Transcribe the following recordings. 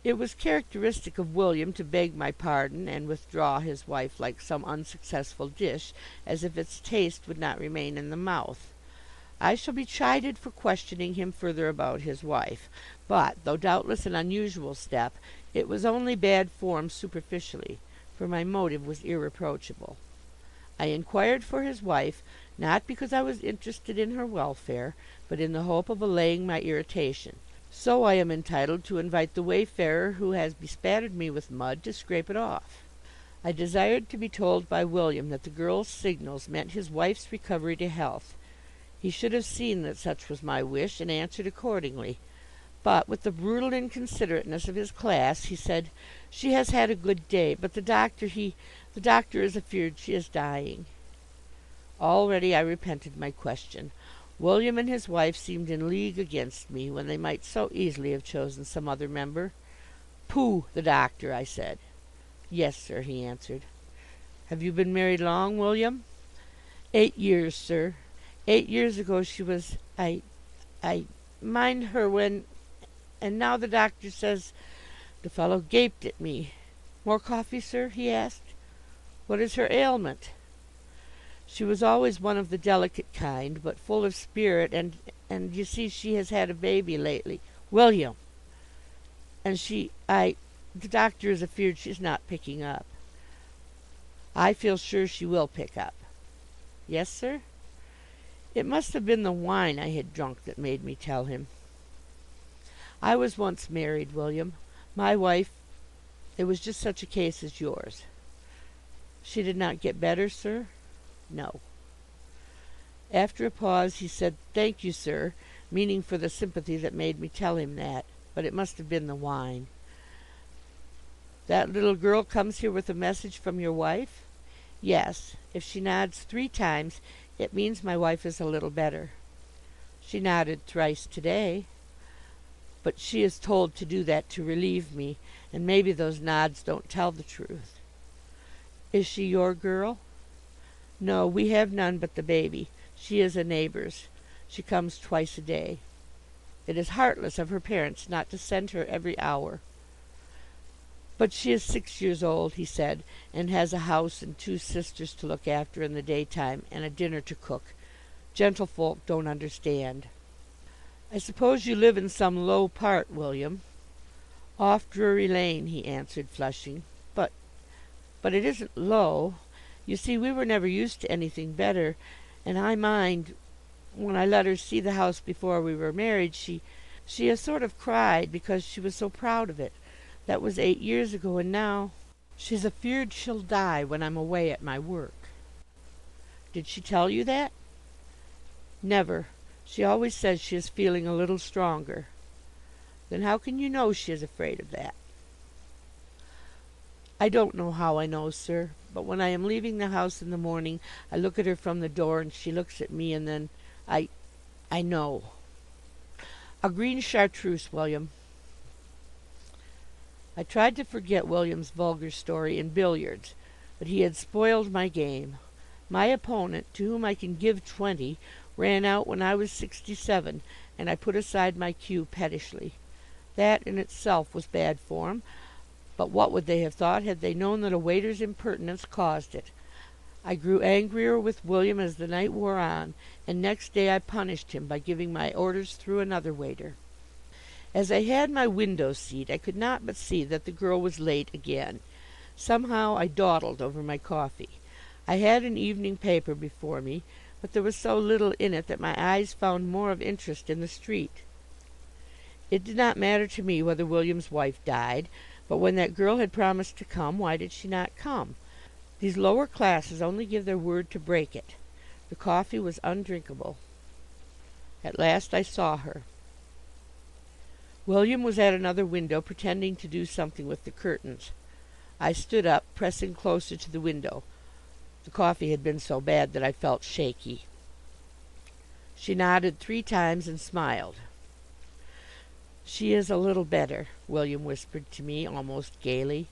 It was characteristic of William to beg my pardon and withdraw his wife like some unsuccessful dish, as if its taste would not remain in the mouth. I shall be chided for questioning him further about his wife, but, though doubtless an unusual step, it was only bad form superficially, for my motive was irreproachable. I inquired for his wife, not because I was interested in her welfare, but in the hope of allaying my irritation. So I am entitled to invite the wayfarer who has bespattered me with mud to scrape it off. I desired to be told by William that the girl's signals meant his wife's recovery to health. He should have seen that such was my wish, and answered accordingly. But, with the brutal inconsiderateness of his class, he said, "She has had a good day, but the doctor is afeard she is dying." Already I repented my question. William and his wife seemed in league against me, when they might so easily have chosen some other member. "Pooh, the doctor," I said. "Yes, sir," he answered. "Have you been married long, William?" "8 years, sir. 8 years ago she was I mind her when and now the doctor says " The fellow gaped at me. "More coffee, sir?" he asked. "What is her ailment?" "She was always one of the delicate kind, but full of spirit, and you see she has had a baby lately." "William!" "And the doctor is afeard she's not picking up." "I feel sure she will pick up." "Yes, sir?" It must have been the wine I had drunk that made me tell him. "I was once married, William. My wife, it was just such a case as yours." "She did not get better, sir?" "No." After a pause he said, "Thank you, sir," meaning for the sympathy that made me tell him that, but it must have been the wine. "That little girl comes here with a message from your wife?" "Yes. If she nods 3 times, it means my wife is a little better." "She nodded thrice today." "But she is told to do that to relieve me, and maybe those nods don't tell the truth." "Is she your girl?" "No, we have none but the baby. She is a neighbor's. She comes twice a day." "It is heartless of her parents not to send her every hour." "But she is 6 years old," he said, "and has a house and 2 sisters to look after in the daytime, and a dinner to cook. Gentlefolk don't understand." "I suppose you live in some low part, William?" "Off Drury Lane," he answered, flushing. But it isn't low. You see, we were never used to anything better, and I mind, when I let her see the house before we were married, she has sort of cried, because she was so proud of it. That was 8 years ago, and now she's afeard she'll die when I'm away at my work." "Did she tell you that?" "Never. She always says she is feeling a little stronger." "Then how can you know she is afraid of that?" "I don't know how I know, sir, but when I am leaving the house in the morning, I look at her from the door, and she looks at me, and then I know." "A green chartreuse, William." I tried to forget William's vulgar story in billiards, but he had spoiled my game. My opponent, to whom I can give 20, ran out when I was 67, and I put aside my cue pettishly. That in itself was bad form, but what would they have thought had they known that a waiter's impertinence caused it? I grew angrier with William as the night wore on, and next day I punished him by giving my orders through another waiter. As I had my window seat, I could not but see that the girl was late again. Somehow I dawdled over my coffee. I had an evening paper before me, but there was so little in it that my eyes found more of interest in the street. It did not matter to me whether William's wife died, but when that girl had promised to come, why did she not come? These lower classes only give their word to break it. The coffee was undrinkable. At last I saw her. William was at another window, pretending to do something with the curtains. I stood up, pressing closer to the window. The coffee had been so bad that I felt shaky. She nodded 3 times and smiled. "She is a little better," William whispered to me, almost gaily.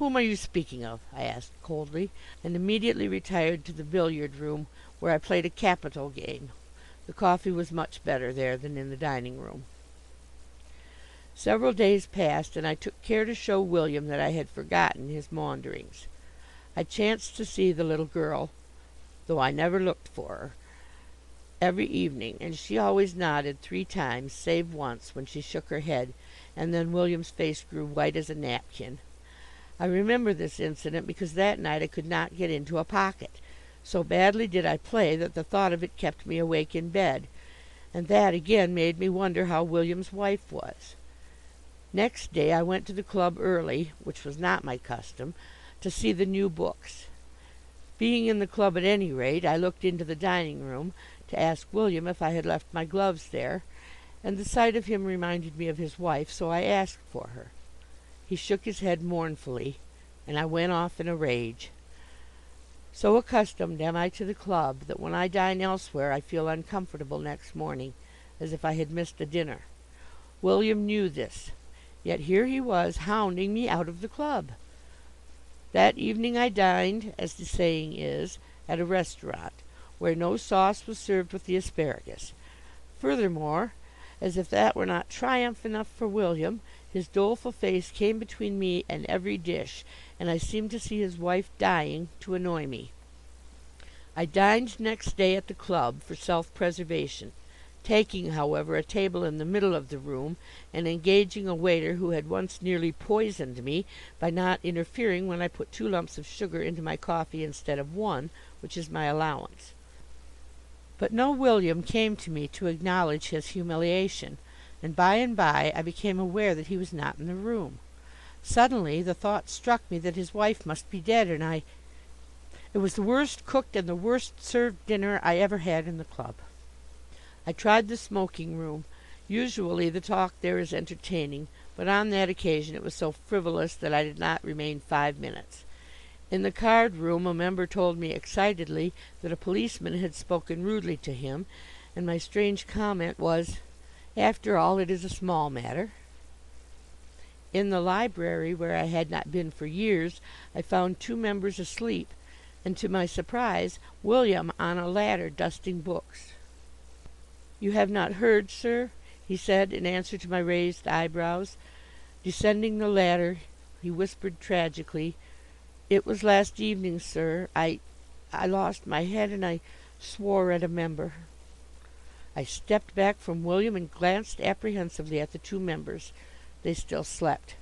"Whom are you speaking of?" I asked coldly, and immediately retired to the billiard room, where I played a capital game. The coffee was much better there than in the dining room. Several days passed, and I took care to show William that I had forgotten his maunderings. I chanced to see the little girl, though I never looked for her, every evening, and she always nodded 3 times, save once, when she shook her head, and then William's face grew white as a napkin. I remember this incident because that night I could not get into a pocket. So badly did I play that the thought of it kept me awake in bed, and that again made me wonder how William's wife was. Next day I went to the club early, which was not my custom, to see the new books. Being in the club at any rate, I looked into the dining room to ask William if I had left my gloves there, and the sight of him reminded me of his wife, so I asked for her. He shook his head mournfully, and I went off in a rage. So accustomed am I to the club that when I dine elsewhere I feel uncomfortable next morning, as if I had missed a dinner. William knew this, yet here he was hounding me out of the club. That evening I dined, as the saying is, at a restaurant, where no sauce was served with the asparagus. Furthermore, as if that were not triumph enough for William, his doleful face came between me and every dish, and I seemed to see his wife dying to annoy me. I dined next day at the club for self-preservation, taking, however, a table in the middle of the room, and engaging a waiter who had once nearly poisoned me by not interfering when I put 2 lumps of sugar into my coffee instead of 1, which is my allowance. But no William came to me to acknowledge his humiliation, and by I became aware that he was not in the room. Suddenly the thought struck me that his wife must be dead, and it was the worst cooked and the worst served dinner I ever had in the club. I tried the smoking room. Usually the talk there is entertaining, but on that occasion it was so frivolous that I did not remain 5 minutes. In the card room a member told me excitedly that a policeman had spoken rudely to him, and my strange comment was, "After all, it is a small matter." In the library, where I had not been for years, I found 2 members asleep, and to my surprise, William on a ladder dusting books. "You have not heard, sir?" he said, in answer to my raised eyebrows. Descending the ladder, he whispered tragically, "It was last evening, sir. I lost my head, and I swore at a member." I stepped back from William and glanced apprehensively at the 2 members. They still slept.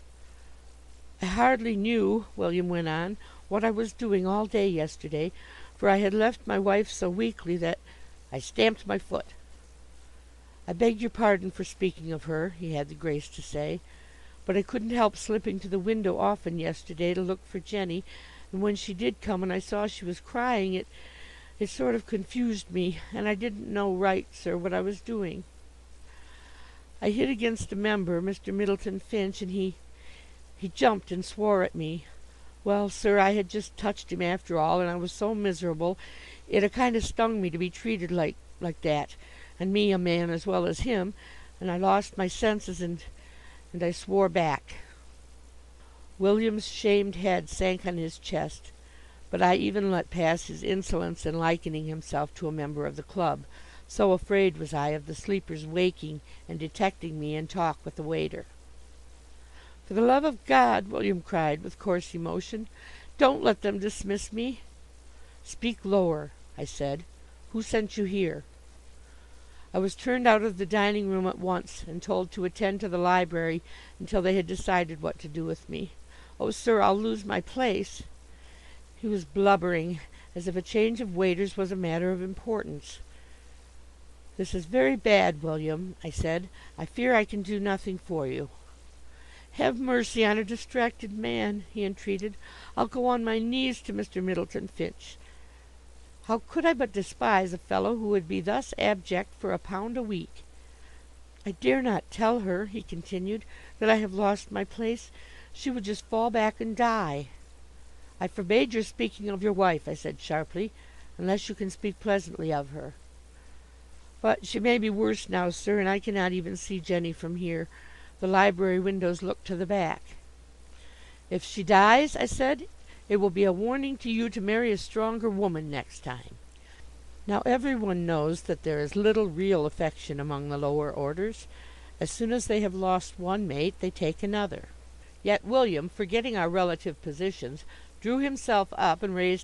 "I hardly knew," William went on, "what I was doing all day yesterday, for I had left my wife so weakly that—" I stamped my foot. "I beg your pardon for speaking of her," he had the grace to say, "but I couldn't help slipping to the window often yesterday to look for Jenny, and when she did come and I saw she was crying, it sort of confused me, and I didn't know right, sir, what I was doing. I hit against a member, Mr. Middleton Finch, and he jumped and swore at me. Well, sir, I had just touched him after all, and I was so miserable, it a kind of stung me to be treated like that, and me a man as well as him, and I lost my senses, and I swore back." William's shamed head sank on his chest, but I even let pass his insolence in likening himself to a member of the club, so afraid was I of the sleepers waking and detecting me in talk with the waiter. "For the love of God," William cried with coarse emotion, "don't let them dismiss me." "Speak lower," I said. "Who sent you here?" I was turned out of the dining room at once, and told to attend to the library until they had decided what to do with me. "Oh, sir, I'll lose my place." He was blubbering, as if a change of waiters was a matter of importance. "This is very bad, William," I said. "I fear I can do nothing for you." "Have mercy on a distracted man," he entreated. "I'll go on my knees to Mr. Middleton Finch." How could I but despise a fellow who would be thus abject for £1 a week? "I dare not tell her," he continued, "that I have lost my place. She would just fall back and die." "I forbade your speaking of your wife," I said sharply, "unless you can speak pleasantly of her." "But she may be worse now, sir, and I cannot even see Jenny from here. The library windows look to the back." "If she dies," I said, "it will be a warning to you to marry a stronger woman next time." Now every one knows that there is little real affection among the lower orders, As soon as they have lost one mate they take another. Yet William, forgetting our relative positions, drew himself up and raised